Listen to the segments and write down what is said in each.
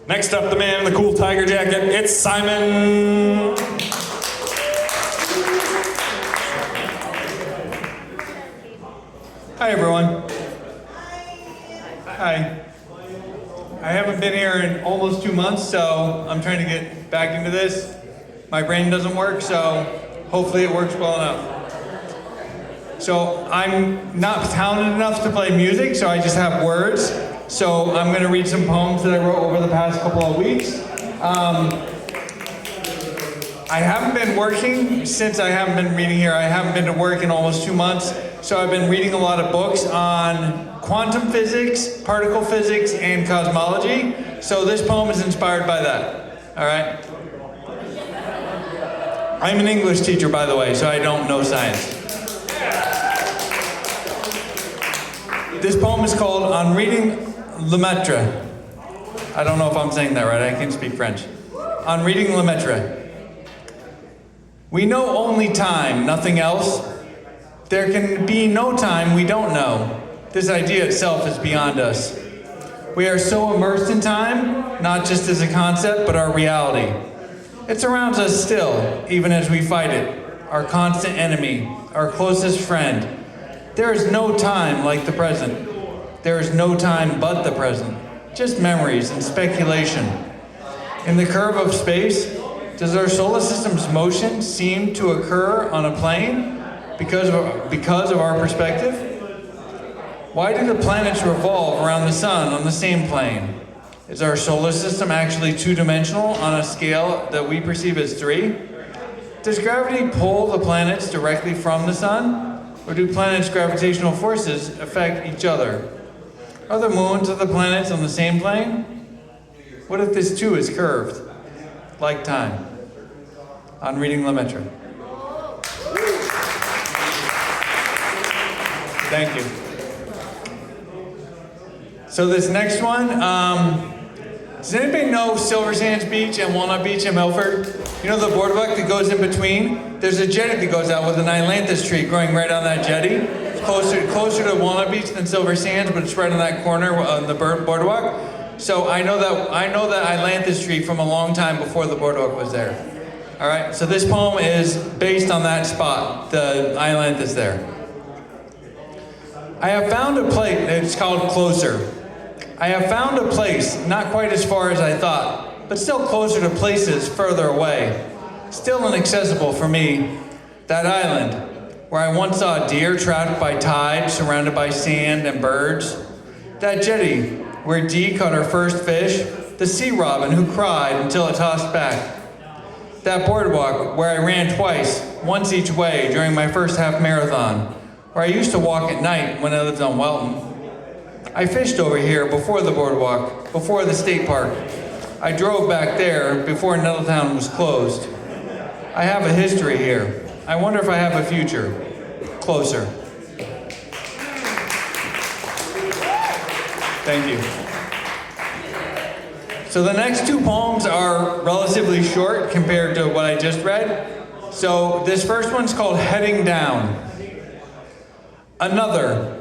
Next up, the man in the cool tiger jacket, it's Simon. Hi, everyone. Hi. I haven't been here in almost 2 months, so I'm trying to get back into this. My brain doesn't work, so hopefully it works well enough. So I'm not talented enough to play music, so I just have words. So I'm going to read some poems that I wrote over the past couple of weeks. I haven't been working since I haven't been reading here. I haven't been to work in almost 2 months. So I've been reading a lot of books on quantum physics, particle physics, and cosmology. So this poem is inspired by that. All right? I'm an English teacher, by the way, so I don't know science. This poem is called On Reading Lemaitre. I don't know if I'm saying that right. I can speak French. On Reading Lemaitre. We know only time, nothing else. There can be no time we don't know. This idea itself is beyond us. We are so immersed in time, not just as a concept, but our reality. It surrounds us still, even as we fight it, our constant enemy, our closest friend. There is no time like the present. There is no time but the present, just memories and speculation. In the curve of space, does our solar system's motion seem to occur on a plane because of our perspective? Why do the planets revolve around the sun on the same plane? Is our solar system actually two-dimensional on a scale that we perceive as 3? Does gravity pull the planets directly from the sun? Or do planets' gravitational forces affect each other? Are the moons of the planets on the same plane? What if this too is curved, like time? On Reading Lemaitre. Thank you. So this next one, does anybody know Silver Sands Beach and Walnut Beach in Milford? You know the boardwalk that goes in between? There's a jetty that goes out with an ailanthus tree growing right on that jetty. It's closer to Walnut Beach than Silver Sands, but it's right on that corner on the boardwalk. So I know that ailanthus tree from a long time before the boardwalk was there. All right, so this poem is based on that spot, the ailanthus there. I have found a place, it's called Closer. I have found a place, not quite as far as I thought, but still closer to places further away. Still inaccessible for me. That island, where I once saw a deer trapped by tide, surrounded by sand and birds. That jetty, where Dee caught her first fish. The sea robin who cried until it tossed back. That boardwalk, where I ran twice, once each way during my first half marathon. Where I used to walk at night when I lived on Welton. I fished over here before the boardwalk, before the state park. I drove back there before Nettletown was closed. I have a history here. I wonder if I have a future. Closer. Thank you. So the next two poems are relatively short compared to what I just read. So this first one's called Heading Down. Another,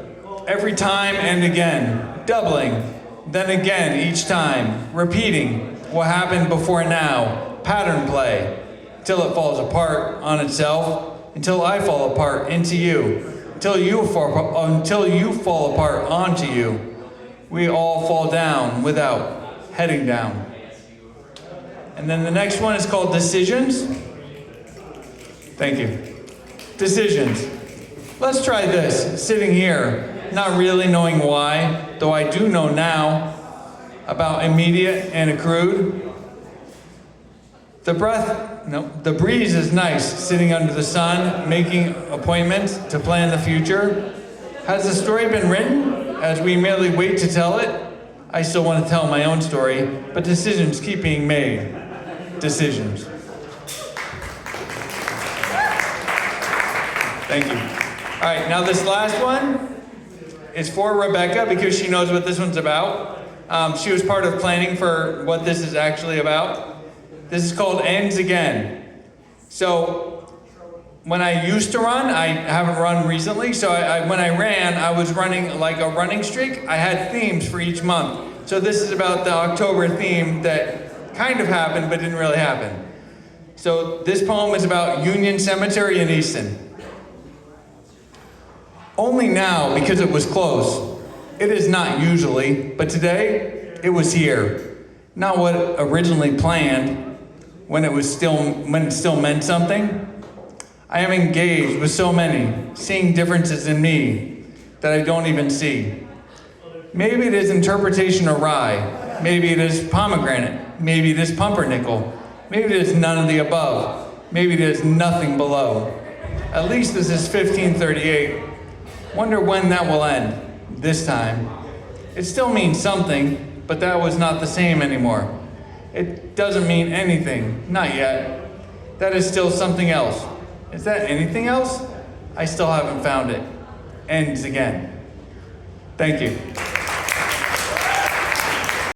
every time and again, doubling, then again each time, repeating what happened before now, pattern play, till it falls apart on itself, until I fall apart into you, until you fall apart onto you. We all fall down without, heading down. And then the next one is called Decisions. Thank you. Decisions. Let's try this, sitting here, not really knowing why, though I do know now about immediate and accrued. The breeze is nice, sitting under the sun, making appointments to plan the future. Has the story been written, as we merely wait to tell it? I still want to tell my own story, but decisions keep being made. Decisions. Thank you. All right, now this last one is for Rebecca because she knows what this one's about. She was part of planning for what this is actually about. This is called Ends Again. So when I used to run, I haven't run recently, so when I ran, I was running like a running streak. I had themes for each month. So this is about the October theme that kind of happened but didn't really happen. So this poem is about Union Cemetery in Easton. Only now, because it was close. It is not usually, but today it was here. Not what originally planned, when it still meant something. I am engaged with so many, seeing differences in me that I don't even see. Maybe it is interpretation awry. Maybe it is pomegranate. Maybe it is pumpernickel. Maybe it is none of the above. Maybe it is nothing below. At least this is 1538. Wonder when that will end, this time. It still means something, but that was not the same anymore. It doesn't mean anything, not yet. That is still something else. Is that anything else? I still haven't found it. Ends again. Thank you.